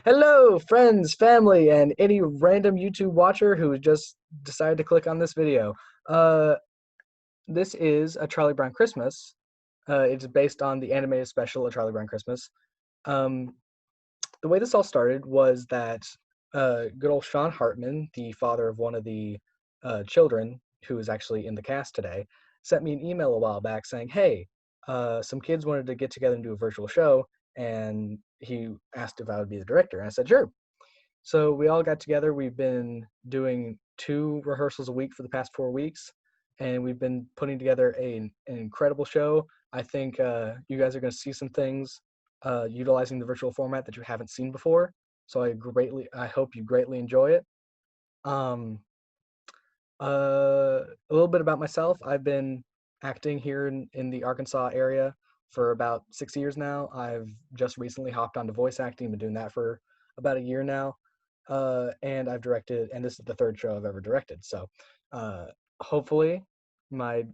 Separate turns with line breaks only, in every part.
Hello, friends, family, and any random YouTube watcher who just decided to click on this video. Uh, this is A Charlie Brown Christmas. It's based on the animated special A Charlie Brown Christmas. Um, the way this all started was that good old Sean Hartman, the father of one of the children who is actually in the cast today, sent me an email a while back saying, "Hey, some kids wanted to get together and do a virtual show," and he asked if I would be the director. And I said, "Sure." So we all got together. We've been doing 2 rehearsals a week for the past 4 weeks, and we've been putting together an incredible show. I think you guys are going to see some things utilizing the virtual format that you haven't seen before. So I hope you greatly enjoy it. Um, a little bit about myself. I've been acting here in the Arkansas area for about 6 years now. I've just recently hopped onto voice acting, been doing that for about a year now. And I've directed, and this is the third show I've ever directed. So uh, hopefully my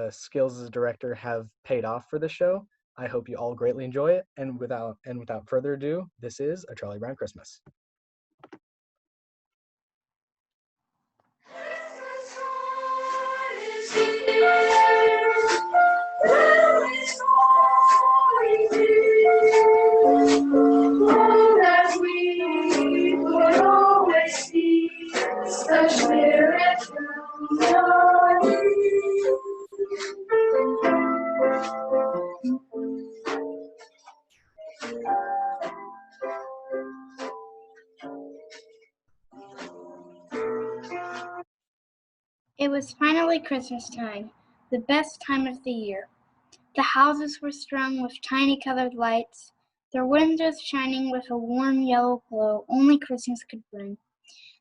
skills as a director have paid off for this show. I hope you all greatly enjoy it. And without further ado, this is A Charlie Brown Christmas.
It was finally Christmas time, the best time of the year. The houses were strung with tiny colored lights, their windows shining with a warm yellow glow only Christmas could bring.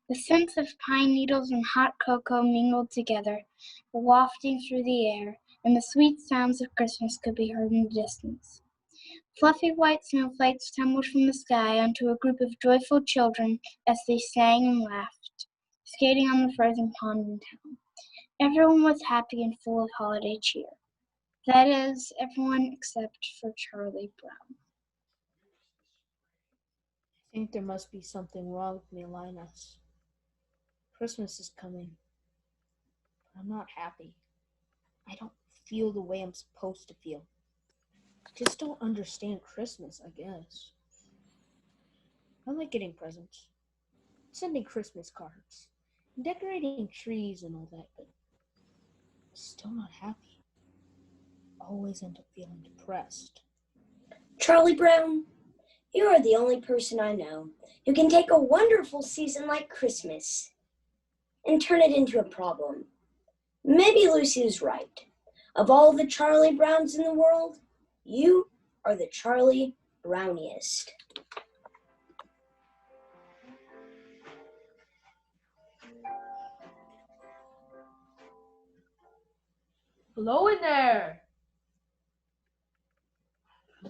The scents of pine needles and hot cocoa mingled together, wafting through the air, and the sweet sounds of Christmas could be heard in the distance. Fluffy white snowflakes tumbled from the sky onto a group of joyful children as they sang and laughed, skating on the frozen pond in town. Everyone was happy and full of holiday cheer. That is, everyone except for Charlie Brown.
I think there must be something wrong with me, Linus. Christmas is coming, but I'm not happy. I don't feel the way I'm supposed to feel. I just don't understand Christmas, I guess. I like getting presents, sending Christmas cards, and decorating trees and all that, but I'm still not happy. I always end up feeling depressed.
Charlie Brown, you are the only person I know who can take a wonderful season like Christmas and turn it into a problem. Maybe Lucy is right. Of all the Charlie Browns in the world, you are the Charlie Browniest.
Hello in there!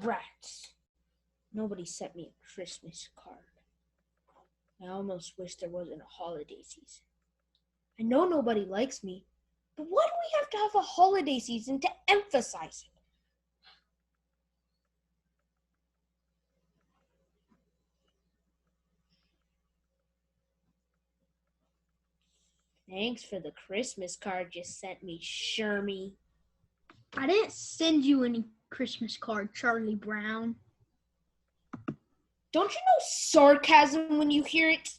Rats. Nobody sent me a Christmas card. I almost wish there wasn't a holiday season. I know nobody likes me, but why do we have to have a holiday season to emphasize it? Thanks for the Christmas card you sent me, Shermie.
I didn't send you any Christmas card, Charlie Brown.
Don't you know sarcasm when you hear it?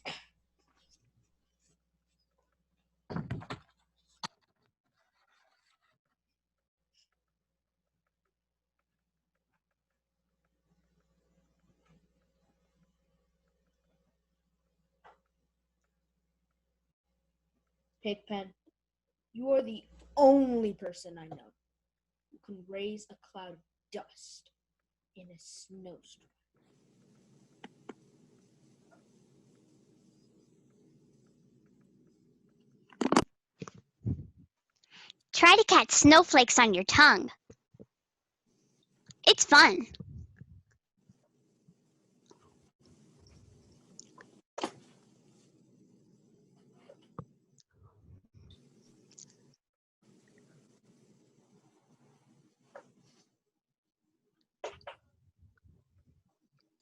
Pigpen, you are the only person I know who can raise a cloud of dust in a snowstorm.
Try to catch snowflakes on your tongue. It's fun.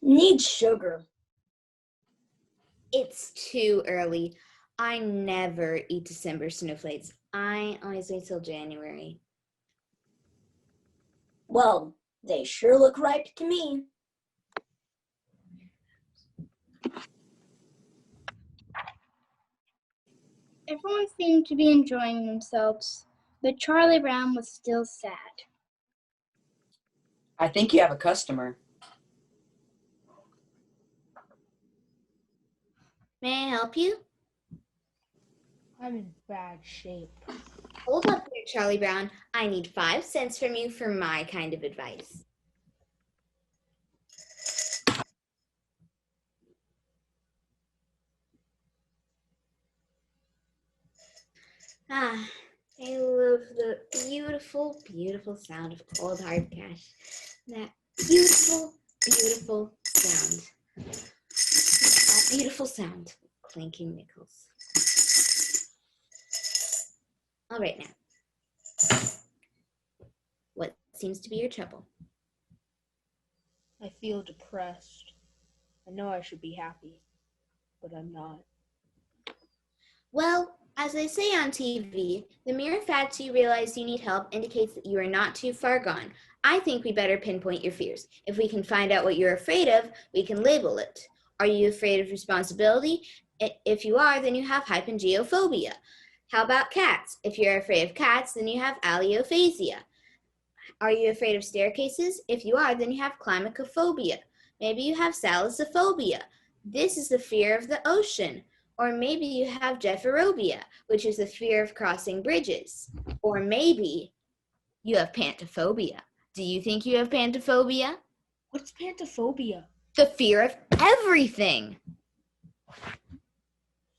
Needs sugar.
It's too early. I never eat December snowflakes. I always wait till January.
Well, they sure look ripe to me.
Everyone seemed to be enjoying themselves, but Charlie Brown was still sad.
I think you have a customer.
May I help you?
I'm in bad shape.
Hold up there, Charlie Brown. I need 5 cents from you for my kind of advice. Ah, I love the beautiful, beautiful sound of cold hard cash. That beautiful, beautiful sound. That beautiful sound, clinking nickels. All right now. What seems to be your trouble?
I feel depressed. I know I should be happy, but I'm not.
Well, as they say on TV, the mere fact you realize you need help indicates that you are not too far gone. I think we better pinpoint your fears. If we can find out what you're afraid of, we can label it. Are you afraid of responsibility? If you are, then you have hypengiophobia. How about cats? If you're afraid of cats, then you have alliophasia. Are you afraid of staircases? If you are, then you have climacophobia. Maybe you have salisophobia. This is the fear of the ocean. Or maybe you have Jepherophobia, which is the fear of crossing bridges. Or maybe you have pantophobia. Do you think you have pantophobia?
What's pantophobia?
The fear of everything.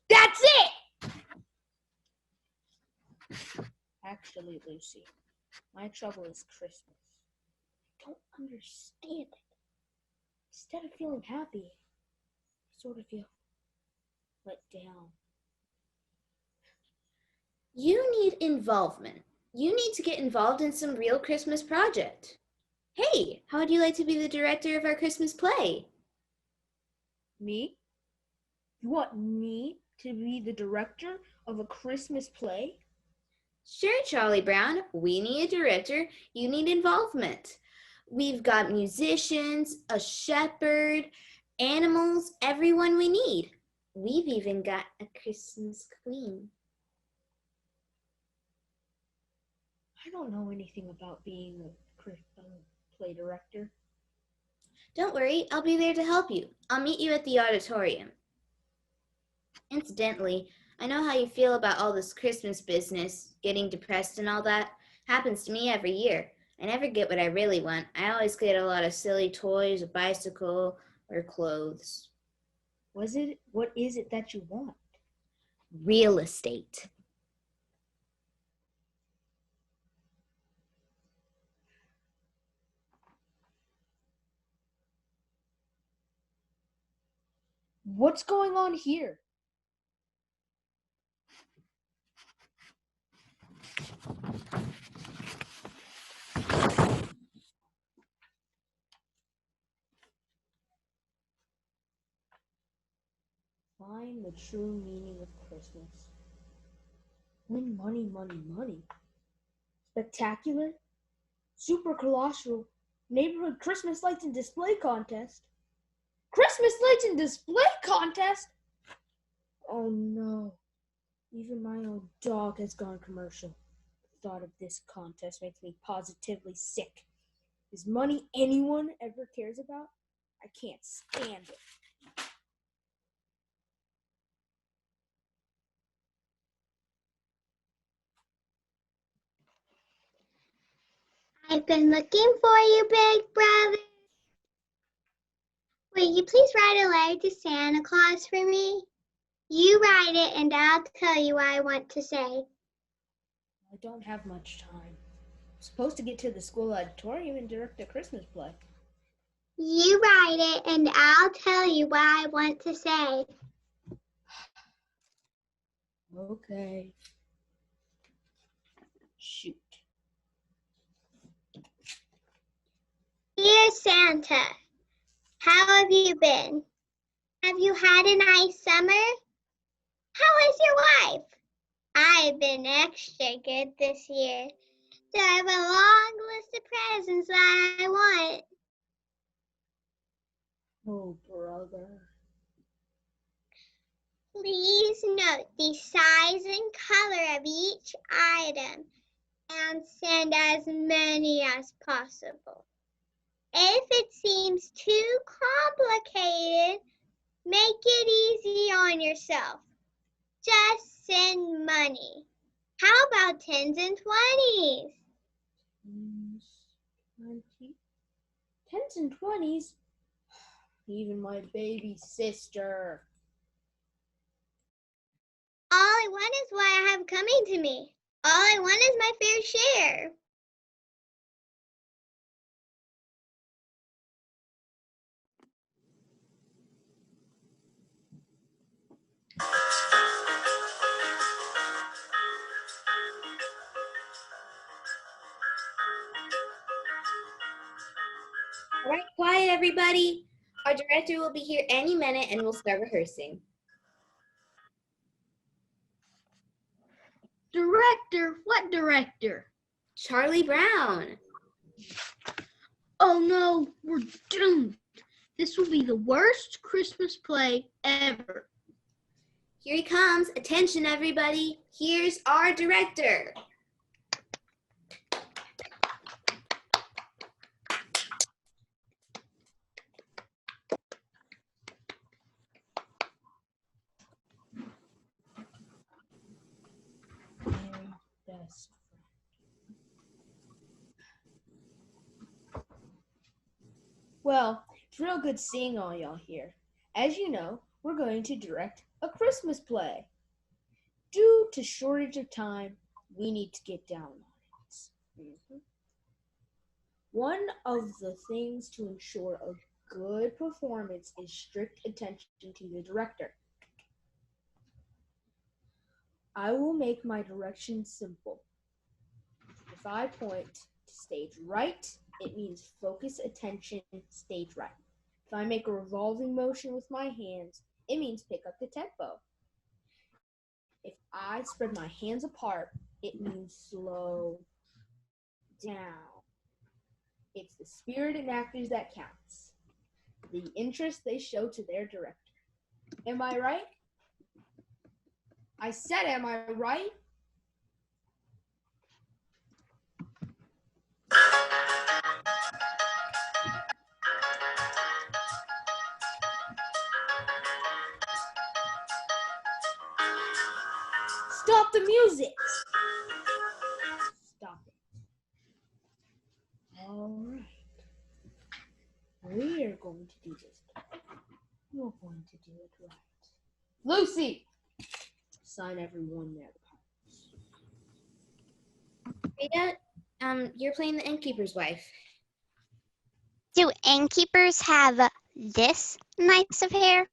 That's it!
Actually, Lucy, my trouble is Christmas. I don't understand it. Instead of feeling happy, I sort of feel let down.
You need involvement. You need to get involved in some real Christmas project. Hey, how would you like to be the director of our Christmas play?
Me? You want me to be the director of a Christmas play?
Sure, Charlie Brown. We need a director. You need involvement. We've got musicians, a shepherd, animals, everyone we need. We've even got a Christmas queen.
I don't know anything about being a play director.
Don't worry, I'll be there to help you. I'll meet you at the auditorium. Incidentally, I know how you feel about all this Christmas business, getting depressed and all that. Happens to me every year. I never get what I really want. I always get a lot of silly toys, a bicycle, or clothes.
What is it that you want?
Real estate.
What's going on here? Find the true meaning of Christmas. Win money, money, money. Spectacular, super colossal neighborhood Christmas lights and display contest. Christmas lights and display contest? Oh no. Even my own dog has gone commercial. The thought of this contest makes me positively sick. Is money anyone ever cares about? I can't stand it.
I've been looking for you, Big Brother. Will you please write a letter to Santa Claus for me? You write it and I'll tell you what I want to say.
I don't have much time. I'm supposed to get to the school auditorium and direct a Christmas play.
You write it and I'll tell you what I want to say.
Okay. Shoot.
Dear Santa, how have you been? Have you You had a nice summer? How is your wife? I've been extra good this year, so I have a long list of presents that I want.
Oh, brother.
Please note the size and color of each item and send as many as possible. If it seems too complicated, make it easy on yourself. Just send money. How about 10s and 20s?
10s and 20s? Even my baby sister.
All I want is what I have coming to me. All I want is my fair share.
All right, quiet everybody. Our director will be here any minute and we'll start rehearsing.
Director? What director?
Charlie Brown.
Oh no, we're doomed. This will be the worst Christmas play ever.
Here he comes. Attention everybody. Here's our director.
Best friend. Well, it's real good seeing all y'all here. As you know, we're going to direct a Christmas play. Due to shortage of time, we need to get down on it. One of the things to ensure a good performance is strict attention to the director. I will make my directions simple. If I point to stage right, it means focus attention, stage right. If I make a revolving motion with my hands, it means pick up the tempo. If I spread my hands apart, it means slow down. It's the spirit in actors that counts. The interest they show to their director. Am I right? I said, am I right? Stop the music! Stop it. All right. We're going to do this. We're going to do it right. Lucy! Sign everyone there.
Rita, you're playing the innkeeper's wife.
Do innkeepers have this nice of hair?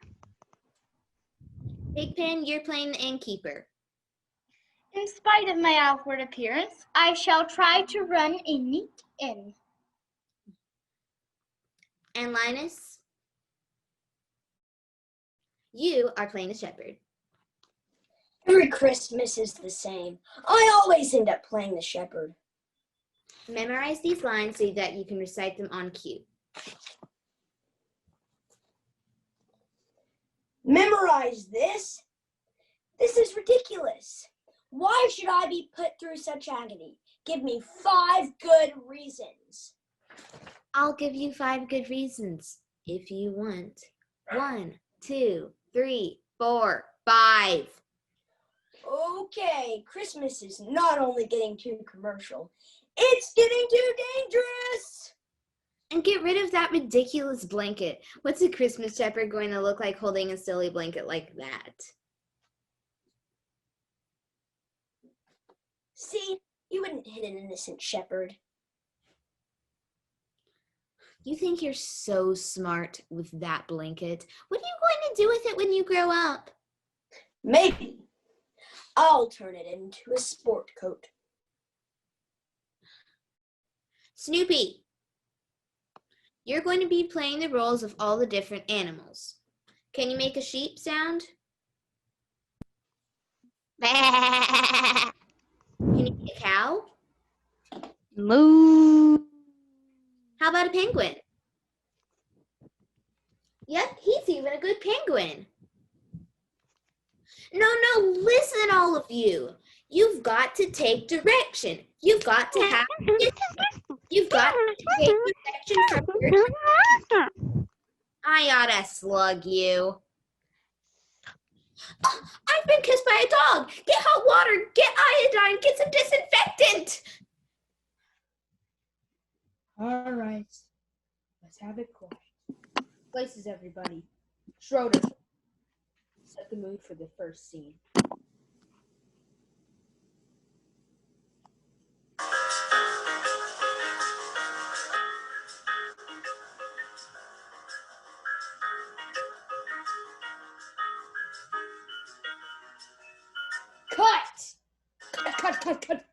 Pigpen, you're playing the innkeeper.
In spite of my outward appearance, I shall try to run a neat inn.
And Linus, you are playing the shepherd.
Every Christmas is the same. I always end up playing the shepherd.
Memorize these lines so that you can recite them on cue.
Memorize this? This is ridiculous. Why should I be put through such agony? Give me 5 good reasons.
I'll give you 5 good reasons if you want. 1, 2, 3, 4, 5.
Okay, Christmas is not only getting too commercial, it's getting too dangerous.
And get rid of that ridiculous blanket. What's a Christmas shepherd going to look like holding a silly blanket like that?
See, you wouldn't hit an innocent shepherd.
You think you're so smart with that blanket. What are you going to do with it when you grow up?
Maybe. I'll turn it into a sport coat.
Snoopy, you're going to be playing the roles of all the different animals. Can you make a sheep sound?
Bah.
Can you make a cow?
Moo.
How about a penguin? Yep, he's even a good penguin. No, listen, all of you. You've got to take direction. You've got to have You've got to take direction from your I oughta slug you. Oh, I've been kissed by a dog. Get hot water, get iodine, get some disinfectant.
All right. Let's have it quiet. Places, everybody. Schroeder, set the mood for the first scene.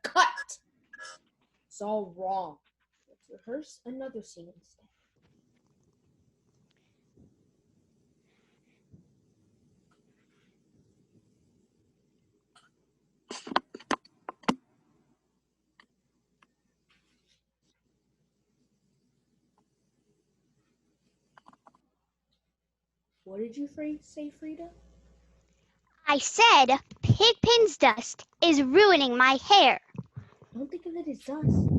Cut! It's all wrong. Let's rehearse another scene instead. What did you say, Frida?
I said Pigpen's dust is ruining my hair.
Don't think of it as dust.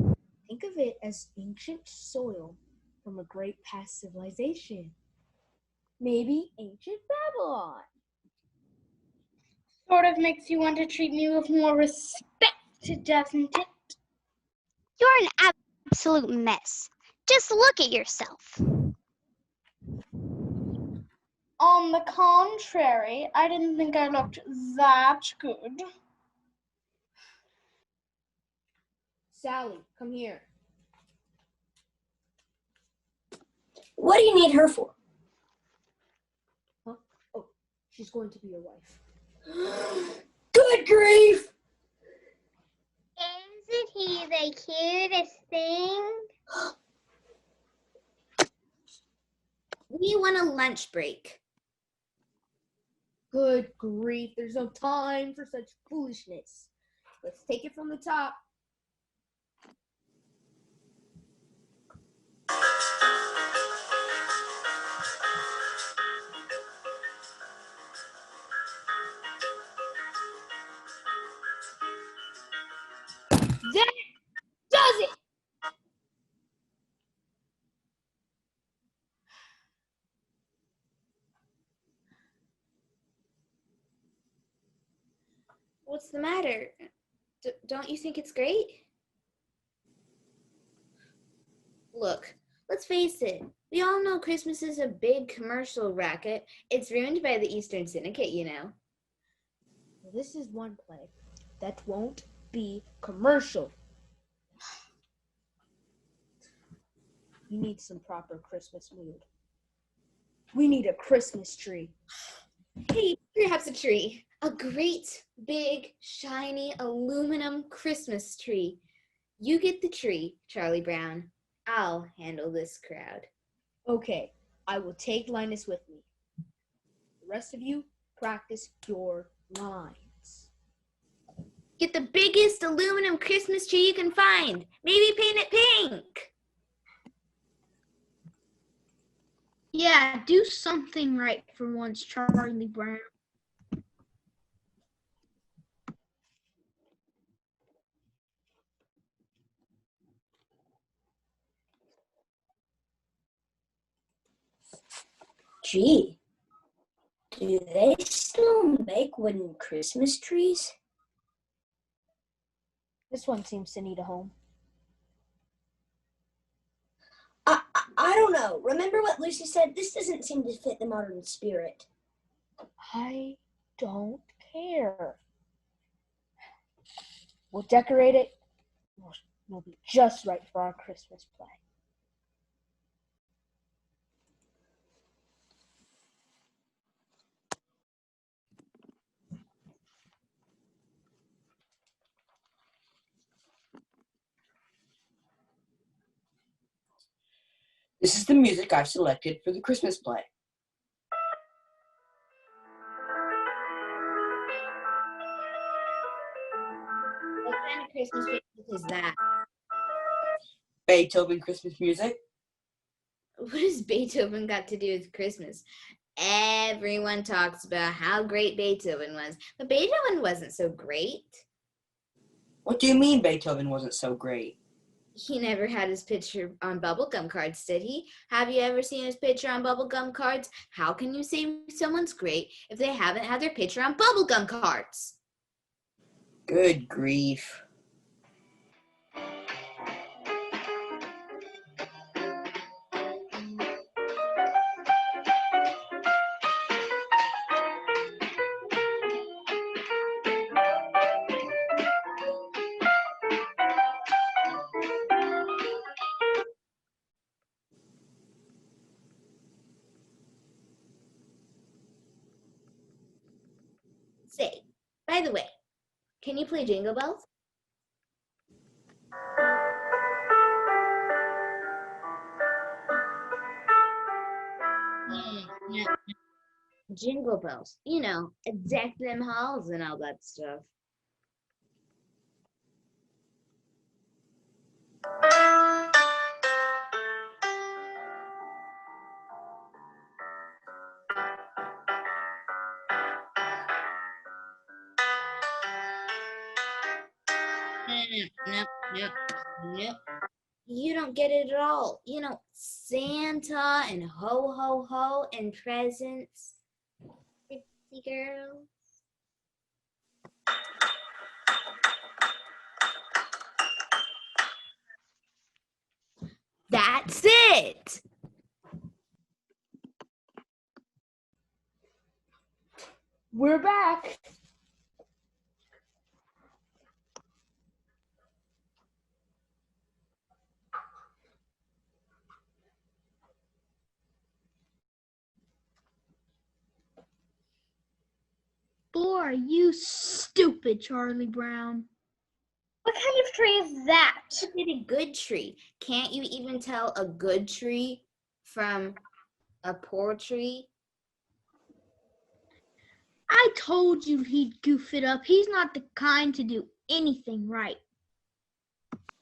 Think of it as ancient soil from a great past civilization. Maybe ancient Babylon.
Sort of makes you want to treat me with more respect, doesn't it?
You're an absolute mess. Just look at yourself.
On the contrary, I didn't think I looked that good.
Sally, come here.
What do you need her for?
Huh? Oh, she's going to be your wife.
Good grief!
Isn't he the cutest thing?
We want a lunch break.
Good grief, there's no time for such foolishness. Let's take it from the top. That does it!
What's the matter? Don't you think it's great? Look, let's face it. We all know Christmas is a big commercial racket. It's ruined by the Eastern Syndicate, you know.
Well, this is one play that won't be commercial. We need some proper Christmas mood. We need a Christmas tree.
Hey, perhaps a tree. A great, big, shiny aluminum Christmas tree. You get the tree, Charlie Brown. I'll handle this crowd.
Okay, I will take Linus with me. The rest of you, practice your lines.
Get the biggest aluminum Christmas tree you can find. Maybe paint it pink.
Yeah, do something right for once, Charlie Brown.
Gee, do they still make wooden Christmas trees?
This one seems to need a home.
I don't know. Remember what Lucy said? This doesn't seem to fit the modern spirit.
I don't care. We'll decorate it. It'll be just right for our Christmas play.
This is the music I've selected for the Christmas play.
Christmas music is that?
Beethoven Christmas music.
What has Beethoven got to do with Christmas? Everyone talks about how great Beethoven was, but Beethoven wasn't so great.
What do you mean Beethoven wasn't so great?
He never had his picture on bubblegum cards, did he? Have you ever seen his picture on bubblegum cards? How can you say someone's great if they haven't had their picture on bubblegum cards?
Good grief.
Say, by the way, can you play Jingle Bells? No. Jingle Bells, you know, deck them halls and all that stuff. No. You don't get it at all. You know, Santa and ho, ho, ho and presents. Gypsy girls. That's it.
We're back.
Boy, are you stupid, Charlie Brown.
What kind of tree is that?
Is it a good tree? Can't you even tell a good tree from a poor tree?
I told you he'd goof it up. He's not the kind to do anything right.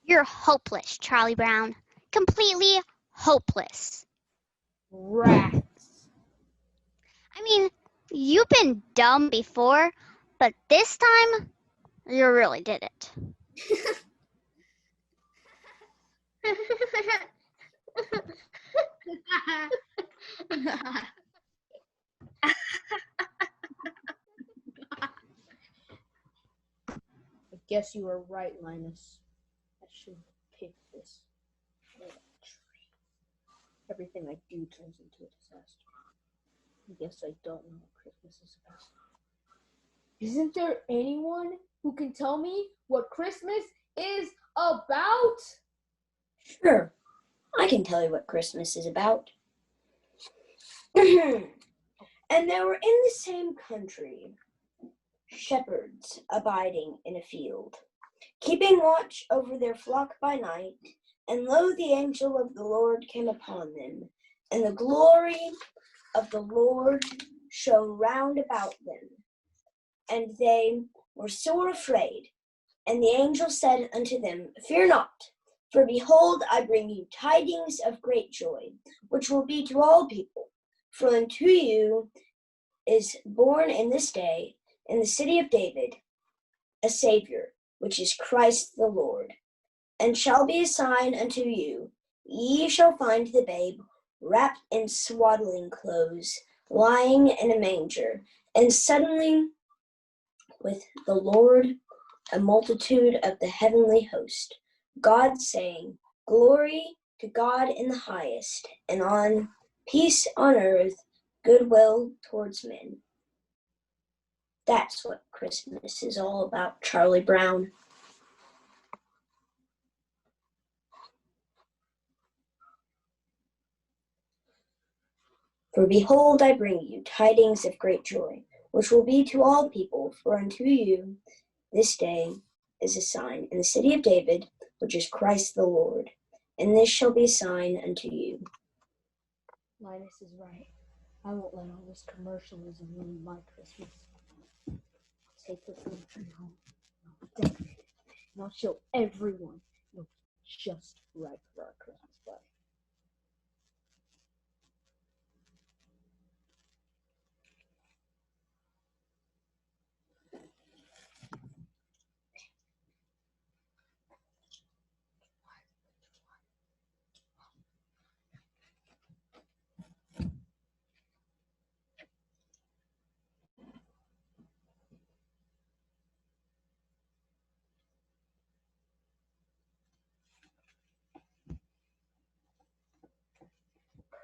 You're hopeless, Charlie Brown. Completely hopeless.
Rats.
I mean, you've been dumb before, but this time, you really did it.
I guess you were right, Linus. I should have picked this little tree. Everything I do turns into a disaster. I guess I don't know what Christmas is about. Isn't there anyone who can tell me what Christmas is about?
Sure, I can tell you what Christmas is about. And there were in the same country shepherds abiding in a field, keeping watch over their flock by night. And lo, the angel of the Lord came upon them, and the glory of the Lord shone round about them. And they were sore afraid. And the angel said unto them, Fear not, for behold, I bring you tidings of great joy, which will be to all people. For unto you is born in this day, in the city of David, a Savior, which is Christ the Lord. And shall be a sign unto you, ye shall find the babe wrapped in swaddling clothes, lying in a manger. And suddenly, with the Lord, a multitude of the heavenly host, God saying, Glory to God in the highest, and on peace on earth, goodwill towards men. That's what Christmas is all about, Charlie Brown. For behold, I bring you tidings of great joy, which will be to all people. For unto you this day is a sign in the city of David, which is Christ the Lord. And this shall be a sign unto you.
Linus is right. I won't let all this commercialism ruin my Christmas. I'll take the furniture home. I'll decorate it. and I'll show everyone you're just right for our Christmas play.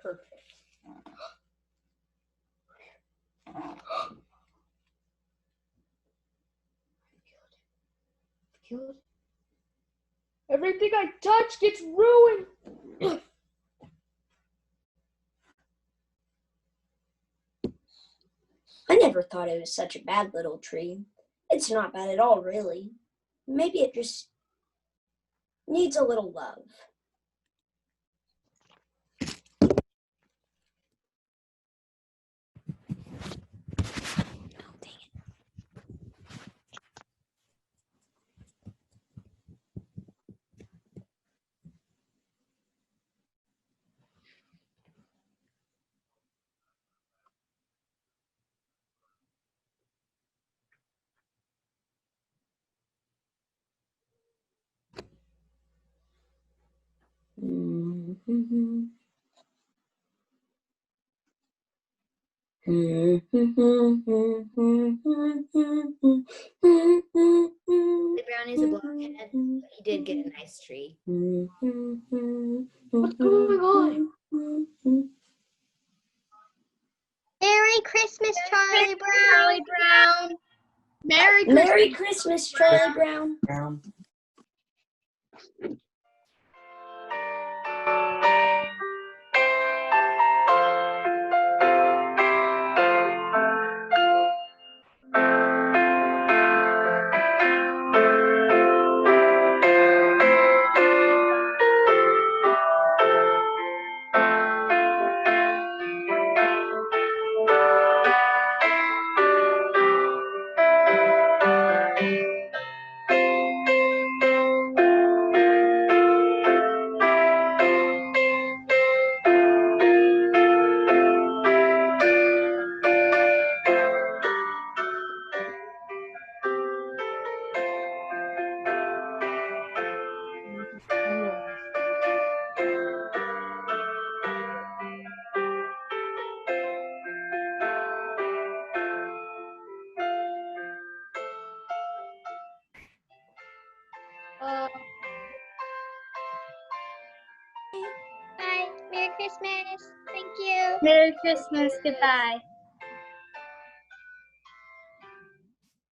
Perfect. Good. Everything I touch gets ruined.
I never thought it was such a bad little tree. It's not bad at all, really. Maybe it just needs a little love.
Charlie Brown is a blockhead, but he did get a nice tree.
What's going on?
Merry Christmas, Charlie Brown.
Merry Christmas.
Merry Christmas, Charlie Brown.
Brown.
Bye. Merry Christmas. Thank you.
Merry Christmas. Goodbye.